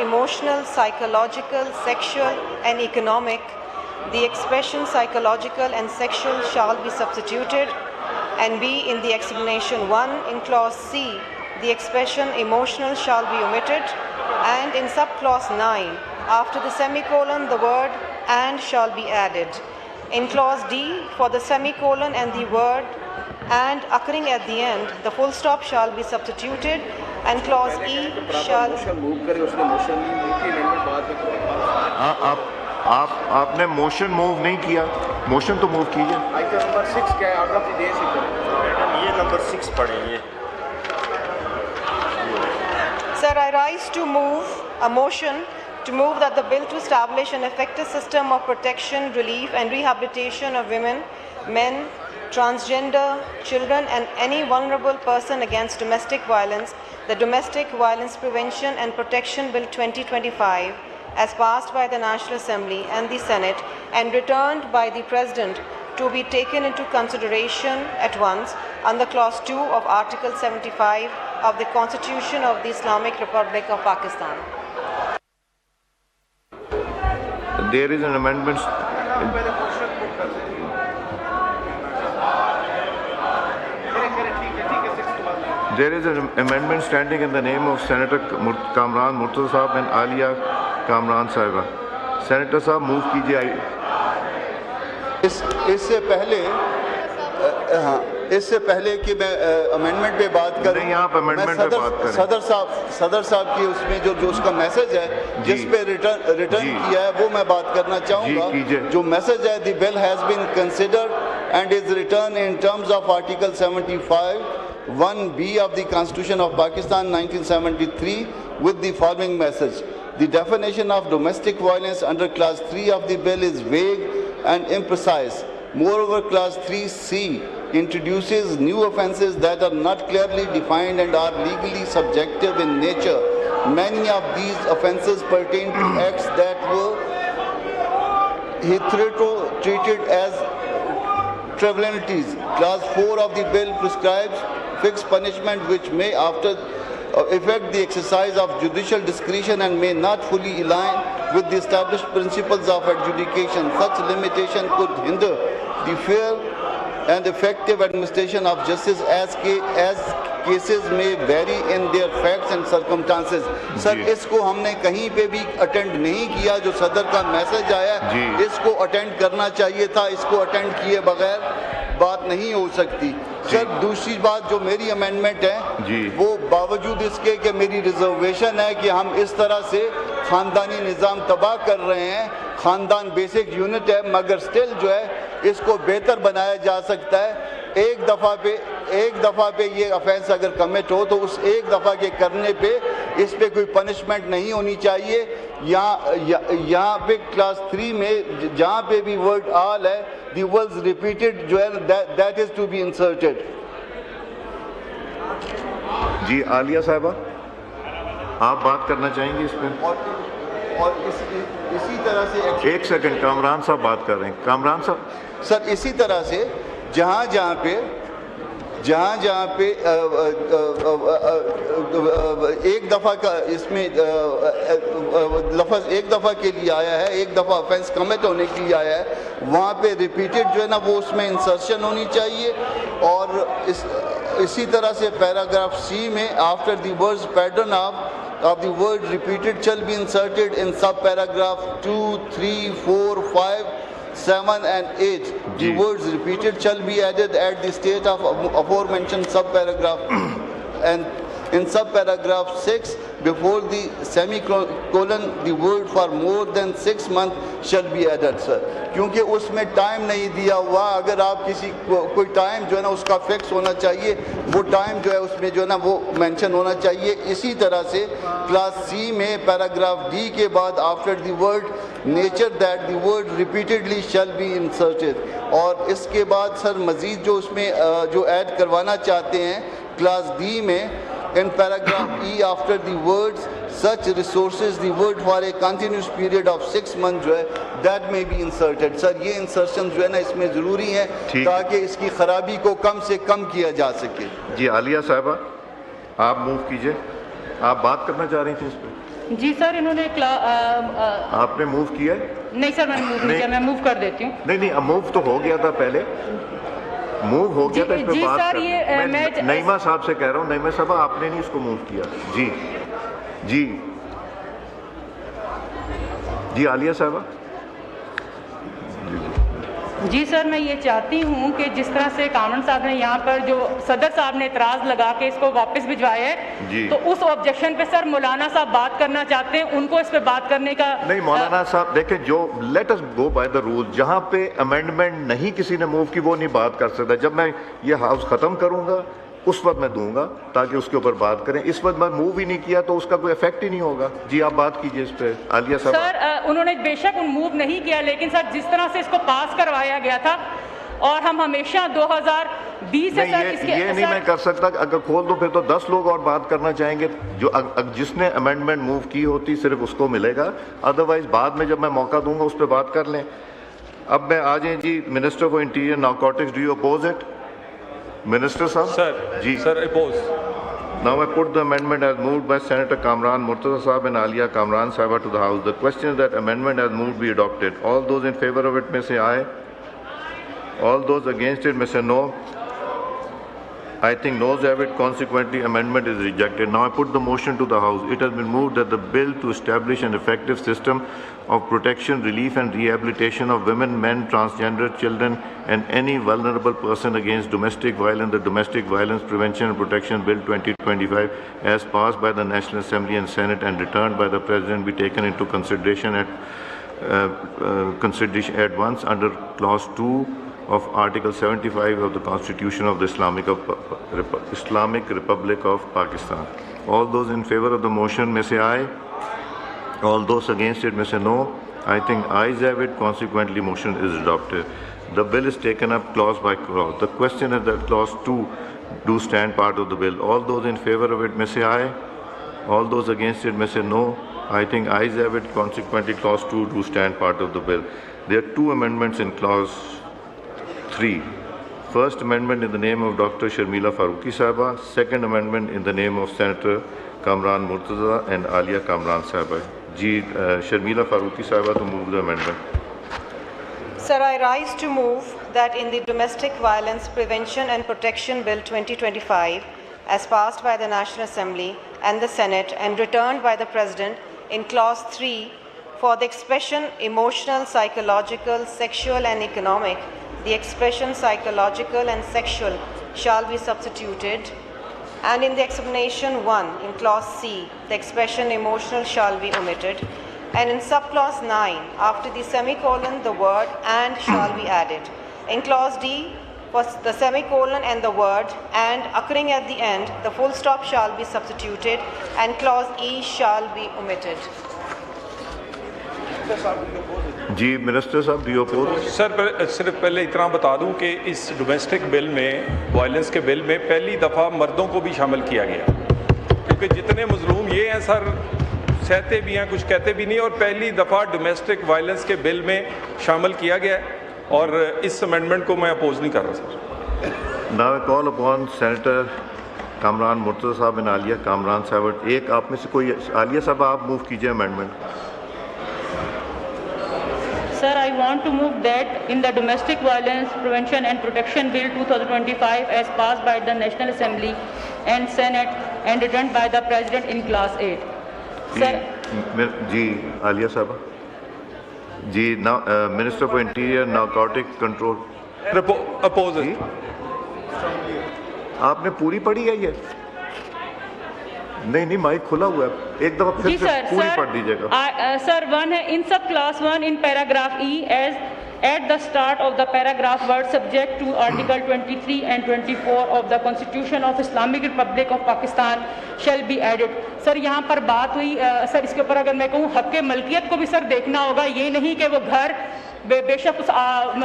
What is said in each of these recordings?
emotional, psychological, sexual, and economic, the expression psychological and sexual shall be substituted, and B, in the explanation 1, in clause C, the expression emotional shall be omitted, and in subclause 9, after the semicolon, the word and shall be added. In clause D, for the semicolon and the word and occurring at the end, the full stop shall be substituted, and clause E shall... आपने motion move नहीं किया, motion तो move कीजिए. Number 6 क्या है, out of the day से करें. ये नंबर 6 पढ़ेंगे. Sir, I rise to move a motion to move that the bill to establish an effective system of protection, relief and rehabilitation of women, men, transgender, children and any vulnerable person against domestic violence, the Domestic Violence Prevention and Protection Bill 2025, as passed by the National Assembly and the Senate and returned by the President, to be taken into consideration at once under Clause 2 of Article 75 of the Constitution of the Islamic Republic of Pakistan. There is an amendment. There is an amendment standing in the name of Senator Kamran Murtaza Sahab and Alia Kamran Sahiba. Senator Sahab, move कीजिए. इससे पहले कि मैं amendment पे बात करूं, नहीं, आप अमेंडमेंट पे बात करें. सदर साहब की उसमें जो उसका मैसेज है जिस पे रिटर्न किया है वो मैं बात करना चाहूँगा. जो मैसेज है, the bill has been considered and is return in terms of article 75 1B of the Constitution of Pakistan 1973 with the following message. The definition of domestic violence under Clause 3 of the bill is vague and imprecise. Moreover, Clause 3C introduces new offences that are not clearly defined and are legally subjective in nature. Many of these offences pertain to acts that were hitherto treated as trivialities. Clause 4 of the bill prescribes fixed punishment which may after affect the exercise of judicial discretion and may not fully align with the established principles of adjudication. Such limitation could hinder the fair and effective administration of justice as cases may vary in their facts and circumstances. Sir, इसको हमने कहीं पे भी attend नहीं किया. जो सदर का मैसेज आया इसको अटेंड करना चाहिए था. इसको अटेंड किए बगैर बात नहीं हो सकती. सर, दूसरी बात जो मेरी अमेंडमेंट है वो बावजूद इसके कि मेरी रिजर्वेशन है कि हम इस तरह से ख़ानदानी निज़ाम तबाह कर रहे हैं. ख़ानदान बेसिक यूनिट है मगर स्टिल जो है इसको बेहतर बनाया जा सकता है. एक दफ़ा पे ये ऑफेंस अगर कमिट हो तो उस एक दफ़ा के करने पे इस पे कोई पनिशमेंट नहीं होनी चाहिए. यहाँ पे क्लास 3 में जहाँ पे भी वर्ड ऑल है, दी वर्ड्स रिपीटेड जो है that is to be inserted. जी आलिया साहिबा, आप बात करना चाहेंगे इस पे? और इसी तरह से एक सेकंड, कामरान साहब बात कर रहे हैं. कामरान साहब सर, इसी तरह से जहाँ जहाँ पे एक दफ़ा का इसमें लफ्ज़ एक दफ़ा के लिए आया है, एक दफ़ा ऑफेंस कमिट होने के लिए आया है, वहाँ पे रिपीटेड जो है ना वो उसमें इंसर्शन होनी चाहिए. और इसी तरह से पैराग्राफ C में after the words pattern of the word repeated shall be inserted in sub-paragraph 2, 3, 4, 5, 7 and 8. The words repeated shall be added at the state of aforementioned sub-paragraph. And in sub-paragraph 6, before the semicolon, the word for more than 6 months shall be added, sir. क्योंकि उसमें time नहीं दिया हुआ. अगर आप किसी कोई time जो है ना उसका फिक्स होना चाहिए, वो टाइम जो है उसमें जो है ना वो मेंशन होना चाहिए. इसी तरह से क्लास C में पैराग्राफ D के बाद after the word nature that the word repeatedly shall be inserted. और इसके बाद सर मज़ीद जो उसमें जो ऐड करवाना चाहते हैं क्लास D में in paragraph E after the words such resources the word for a continuous period of 6 months जो है that may be inserted. Sir, ये इंसर्शन जो है ना इसमें ज़रूरी है ताकि इसकी ख़राबी को कम से कम किया जा सके. जी आलिया साहिबा, आप मूव कीजिए. आप बात करना चाह रही थी इस पर? جی سر انہوں نے آپ نے موو کیا ہے؟ نہیں سر میں نے موو نہیں کیا, میں موو کر دیتی ہوں. نہیں اب موو تو ہو گیا تھا, پہلے موو ہو گیا تھا, اس پہ جی بات سر, کریں. یہ میں نعیمہ صاحب سے کہہ رہا ہوں, نعیمہ صاحب آپ نے نہیں اس کو موو کیا. جی عالیہ صاحبہ. جی سر میں یہ چاہتی ہوں کہ جس طرح سے کامران صاحب نے یہاں پر جو صدر صاحب نے اعتراض لگا کے اس کو واپس بھجوایا ہے, تو اس آبجیکشن پہ سر مولانا صاحب بات کرنا چاہتے ہیں, ان کو اس پہ بات کرنے کا. نہیں مولانا صاحب دیکھیں, جو let us go by the rule, جہاں پہ امینڈمنٹ نہیں کسی نے موو کی وہ نہیں بات کر سکتا. جب میں یہ ہاؤس ختم کروں گا اس وقت میں دوں گا تاکہ اس کے اوپر بات کریں. اس وقت میں موو ہی نہیں کیا تو اس کا کوئی افیکٹ ہی نہیں ہوگا. جی آپ بات کیجئے اس پہ عالیہ صاحب. سر انہوں نے بے شک موو نہیں کیا, لیکن سر جس طرح سے اس کو پاس کروایا گیا تھا, اور ہم ہمیشہ 2020 سے سر اس کے یہ نہیں میں کر سکتا. اگر کھول دو پھر تو 10 لوگ اور بات کرنا چاہیں گے. جو جس نے امینڈمنٹ موو کی ہوتی صرف اس کو ملے گا, ادروائز بعد میں جب میں موقع دوں گا اس پہ بات کر لیں. اب میں آ جائیں جی minister for interior narcotics, do you oppose it minister صاحب؟ Sir, oppose. Now I put the amendment as moved by Senator Kamran Murtaza Sahab and Alia Kamran Sahiba to the House. The question is that amendment as moved be adopted. All those in favor of it may say aye. All those against it may say no. I think noes have it. Consequently, amendment is rejected. Now I put the motion to the House. It has been moved that the bill to establish an effective system of protection, relief and rehabilitation of women, men, transgender, children and any vulnerable person against domestic violence, the Domestic Violence Prevention and Protection Bill 2025 as passed by the National Assembly and Senate and returned by the President be taken into consideration at once under Clause 2 of Article 75 of the Constitution of the Islamic Republic of Pakistan. All those in favor of the motion may say aye. All those against it may say no. I think ayes have it. Consequently, motion is adopted. The bill is taken up clause by clause. The question is that Clause 2 do stand part of the bill. All those in favor of it may say aye. All those against it may say no. I think ayes have it. Consequently, Clause 2 do stand part of the bill. There are two amendments in Clause 3. First amendment in the name of Dr. Sharmila Farooqi Sahiba. Second amendment in the name of Senator Kamran Murtaza and Alia Kamran Sahiba. Sharmila Farooqi Sahiba to move the amendment. Sir, I rise to move that in the Domestic Violence Prevention and Protection Bill 2025, as passed by the National Assembly and the Senate and returned by the President in Clause 3, for the expression emotional, psychological, sexual and economic, the expression psychological and sexual shall be substituted, and in the explanation 1 in Clause C, the expression emotional shall be omitted, and in subclause 9, after the semicolon, the word and shall be added. In Clause D, for the semicolon and the word and occurring at the end, the full stop shall be substituted, and Clause E shall be omitted. جی minister صاحب, do you oppose? Sir صرف پہلے اتنا بتا دوں کہ اس domestic بل میں, violence کے بل میں پہلی دفعہ مردوں کو بھی شامل کیا گیا, کیونکہ جتنے مظلوم یہ ہیں سر سہتے بھی ہیں, کچھ کہتے بھی نہیں, اور پہلی دفعہ ڈومیسٹک وائلنس کے بل میں شامل کیا گیا ہے, اور اس امینڈمنٹ کو میں اپوز نہیں کر رہا سر. Now I call upon Senator Kamran Murtaza صاحب and Alia Kamran صاحب. ایک آپ میں سے کوئی, عالیہ صاحب آپ موو کیجئے amendment. Sir, I want to move that in the Domestic Violence Prevention and Protection Bill 2025 as passed by the National Assembly and Senate and returned by the President in Clause 8. Sir, جی عالیہ صاحب. جی minister for interior narcotic control. Oppose. آپ نے پوری پڑھی ہے یہ؟ نہیں مائک کھلا ہوا ہے, ایک دفعہ پھر سے پوری پڑھ دیجیے گا. سر ون ہے in sub clause 1 in paragraph e is at the start of the paragraph word subject to article 23 and 24 of the constitution of Islamic Republic of Pakistan shall be added. Sir یہاں پر بات ہوئی سر, اس کے اوپر اگر میں کہوں حق ملکیت کو بھی سر دیکھنا ہوگا, یہ نہیں کہ وہ گھر بے شک اس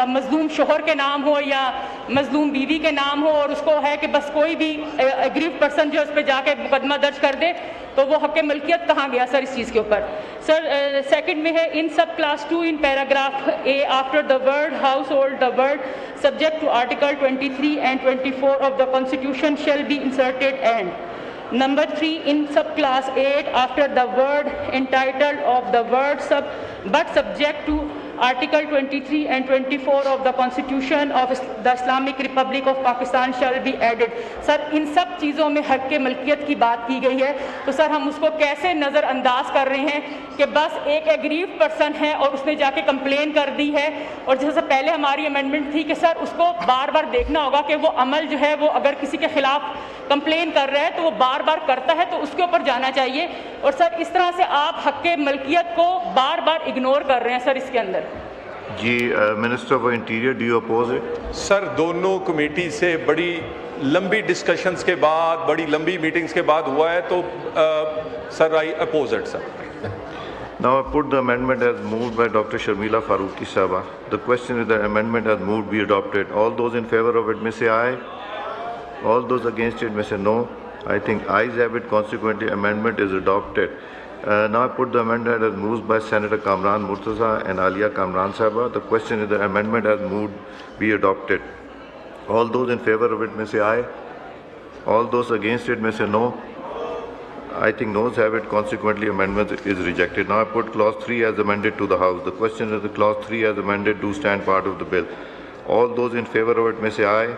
مظلوم شوہر کے نام ہو یا مظلوم بیوی کے نام ہو, اور اس کو ہے کہ بس کوئی بھی اگریو پرسن جو اس پہ جا کے مقدمہ درج کر دے, تو وہ حق ملکیت کہاں گیا سر اس چیز کے اوپر. سر سیکنڈ میں ہے in sub clause 2 in paragraph a after the word household the word subject to article 23 and 24 of the constitution shall be inserted and Number 3, in subclass 8, after the word entitled of the word but subject to Article 23 and 24 of the Constitution of the Islamic Republic of Pakistan shall be added. سر ان سب چیزوں میں حق ملکیت کی بات کی گئی ہے تو سر ہم اس کو کیسے نظر انداز کر رہے ہیں کہ بس ایک ایگریوڈ پرسن ہے اور اس نے جا کے کمپلین کر دی ہے, اور جیسے پہلے ہماری امینڈمنٹ تھی کہ سر اس کو بار بار دیکھنا ہوگا کہ وہ عمل جو ہے وہ اگر کسی کے خلاف کمپلین کر رہا ہے تو وہ بار بار کرتا ہے تو اس کے اوپر جانا چاہیے, اور سر اس طرح سے آپ حق ملکیت کو بار بار اگنور کر رہے ہیں سر اس کے اندر. جی minister of interior, do you oppose it? Sir دونوں کمیٹی سے بڑی لمبی ڈسکشنز کے بعد, بڑی لمبی میٹنگز کے بعد ہوا ہے تو sir I oppose it sir. Now I put the amendment as moved by Dr. Sharmila Farooqi Sahaba. The question is the amendment as moved be adopted. All those in favor of it may say aye. All those against it may say no. I think ayes have it. Consequently, amendment is adopted. Now I put the amendment as moved by Senator Kamran Murtaza and Alia Kamran Sahaba. The question is the amendment as moved be adopted. All those in favor of it may say aye. All those against it may say no. I think noes have it. Consequently, amendment is rejected. Now I put clause 3 as amended to the House. The question is the clause 3 as amended do stand part of the bill. All those in favor of it may say aye.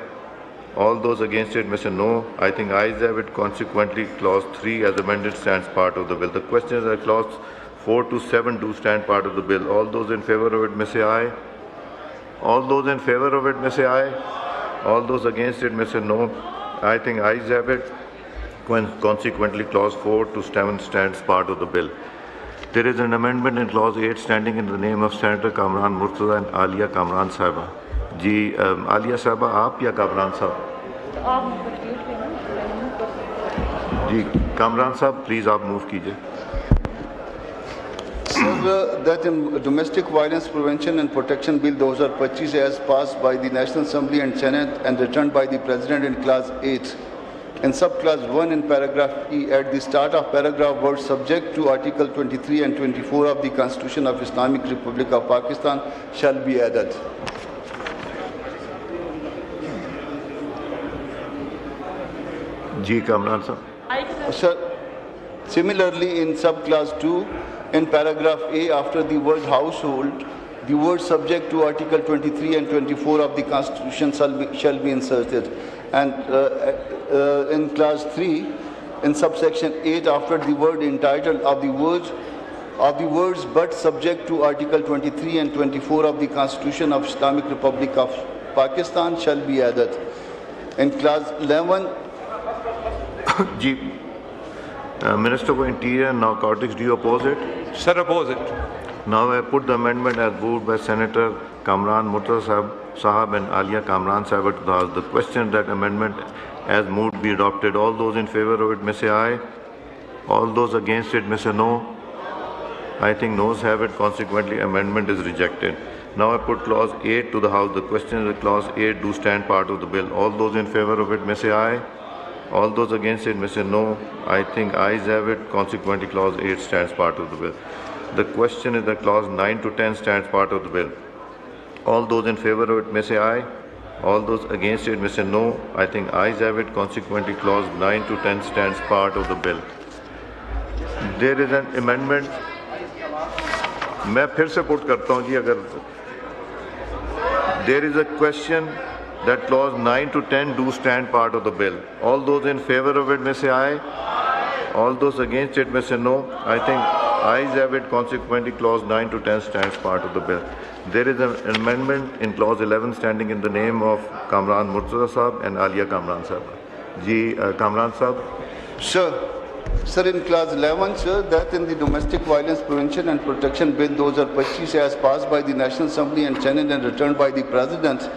All those against it may say no. I think ayes have it. Consequently, clause 3 as amended stands part of the bill. The question is that clause 4 to 7 do stand part of the bill. All those in favor of it may say aye. All those in favor of it may say aye. All those against it may say no. I think ayes have it. Consequently, clause 4 to 7 stands part of the bill. There is an amendment in clause 8 standing in the name of Senator Kamran Murtaza and Alia Kamran Sahaba. جی عالیہ صاحبہ آپ یا کامران صاحب؟ جی کامران صاحب please آپ move کیجئے. Sir, that in Domestic Violence Prevention and Protection Bill 2025 as passed by the National Assembly and Senate and returned by the President in clause 8. In subclass 1 in paragraph E, at the start of paragraph, words subject to Article 23 and 24 of the Constitution of Islamic Republic of Pakistan shall be added. جی کامران صاحب. Sir, similarly in subclass 2, in paragraph A, after the word household, the word subject to Article 23 and 24 of the Constitution shall be inserted. And in clause 3, in subsection 8, after the word entitled of the words but subject to Article 23 and 24 of the Constitution of Islamic Republic of Pakistan shall be added. In clause 11, G Minister for Interior and Narcotics, do you oppose it? Sir, oppose it. Now I put the amendment as moved by Senator Kamran Murtaza Sahab and Alia Kamran Sahab to the House. The question that amendment as moved be adopted. All those in favor of it may say aye. All those against it may say no. I think noes have it. Consequently, amendment is rejected. Now I put clause 8 to the House. The question is that clause 8 do stand part of the bill. All those in favor of it may say aye. All those against it may say no. I think ayes have it. Consequently, clause 8 stands part of the bill. The question is that clause 9 to 10 stands part of the bill. All those in favor of it may say aye. All those against it may say no. I think ayes have it. Consequently, clause 9 to 10 stands part of the bill. There is an amendment. میں پھر سے پٹ کرتا ہوں جی اگر there is a question that clause 9 to 10 do stand part of the bill. All those in favor of it may say aye. All those against it may say no. I think ayes have it. Consequently, clause 9 to 10 stands part of the bill. There is an amendment in clause 11 standing in the name of Kamran Murtaza Sahab and Alia Kamran Sahab. Ji Kamran Sahab. Sir, in clause 11, sir, that in the Domestic Violence Prevention and Protection Bill 2025 as passed by the National Assembly and Senate and returned by the President,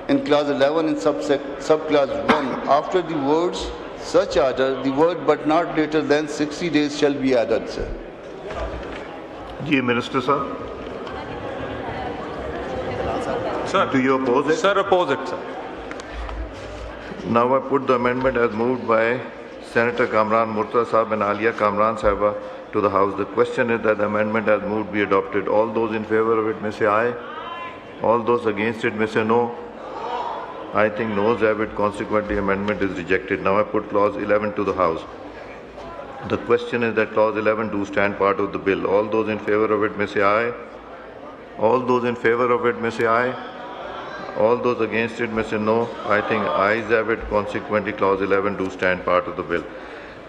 in clause 11 in subclass 1, after the words such order, the word but not later than 60 days shall be added, sir. Ji Minister Sahab. Sir, Do you oppose it? Sir, oppose it, sir. Now I put the amendment as moved by Senator Kamran Murtaza Sahab and Alia Kamran Sahaba to the House. The question is that the amendment as moved be adopted. All those in favor of it may say aye. All those against it may say no. I think noes have it. Consequently, amendment is rejected. Now I put clause 11 to the House. The question is that clause 11 do stand part of the bill. All those in favor of it may say aye. All those in favor of it may say aye. All those against it may say no. I think ayes have it. Consequently, clause 11 do stand part of the bill.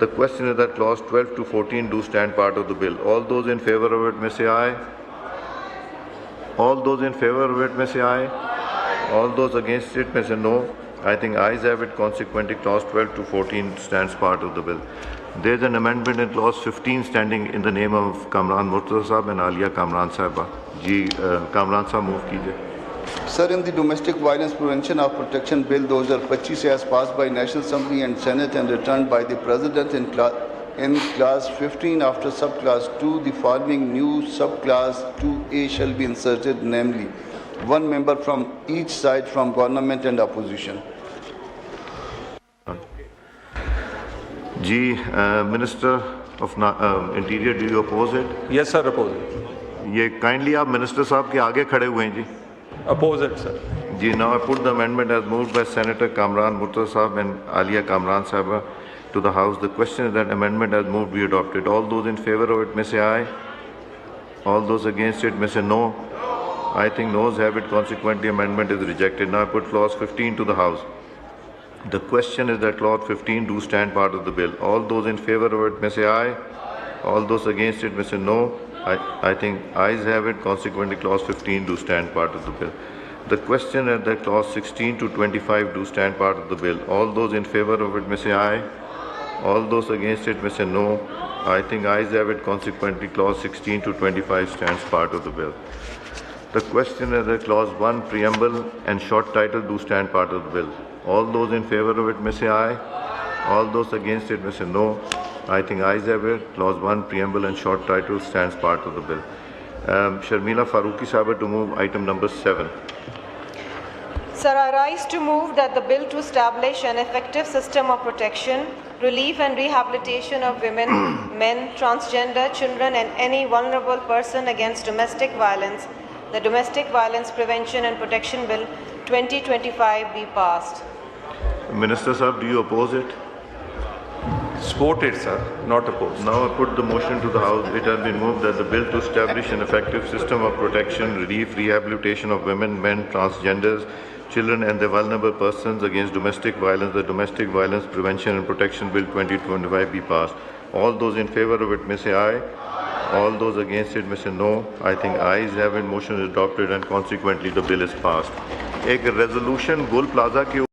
The question is that clause 12 to 14 do stand part of the bill. All those in favor of it may say aye. All those in favor of it may say aye. All those against it may say no. I think ayes have it. Consequently, clause 12 to 14 stands part of the bill. There is an amendment in clause 15 standing in the name of Kamran Murtaza Sahab and Alia Kamran Sahiba. Ji, Kamran Sahab move kijiye. Sir, in the Domestic Violence Prevention of Protection Bill 2025 as passed by National Assembly and Senate and returned by the President in clause 15 after subclass 2, the following new subclass 2A shall be inserted, namely, one member from each side from government and opposition. Ji, Minister of Interior, do you oppose it? Yes, sir, oppose it. ये kindly आप minister साहब के आगे खड़े हुए हैं जी. Oppose it, sir. Ji, now I put the amendment as moved by Senator Kamran Murtaza Sahab and Alia Kamran Sahiba to the House. The question is that amendment as moved be adopted. All those in favor of it may say aye. All those against it may say no. I think noes have it. Consequently, amendment is rejected. Now I put clause 15 to the House. The question is that clause 15 do stand part of the bill. All those in favor of it may say aye. All those against it may say no. I think ayes have it. Consequently, clause 15 do stand part of the bill. The question is that clause 16 to 25 do stand part of the bill. All those in favor of it may say aye. All those against it may say no. I think ayes have it. Consequently, clause 16 to 25 stands part of the bill. The question is that clause 1 preamble and short title do stand part of the bill. All those in favor of it may say aye. All those against it may say no. I think ayes have it. Clause 1 preamble and short title stands part of the bill. Sharmila Farooqi Sahaba to move item number 7. Sir, I rise to move that the bill to establish an effective system of protection, relief and rehabilitation of women, men, transgender, children and any vulnerable person against domestic violence, the Domestic Violence Prevention and Protection Bill 2025 be passed. Minister Sahab, do you oppose it? Support it, sir, not oppose. Now I put the motion to the House. It has been moved that the bill to establish an effective system of protection, relief, rehabilitation of women, men, transgenders, children and the vulnerable persons against domestic violence, the Domestic Violence Prevention and Protection Bill 2025 be passed. All those in favor of it may say aye. All those against it may say no. I think ayes have it. Motion is adopted and consequently the bill is passed. एक resolution Gul Plaza के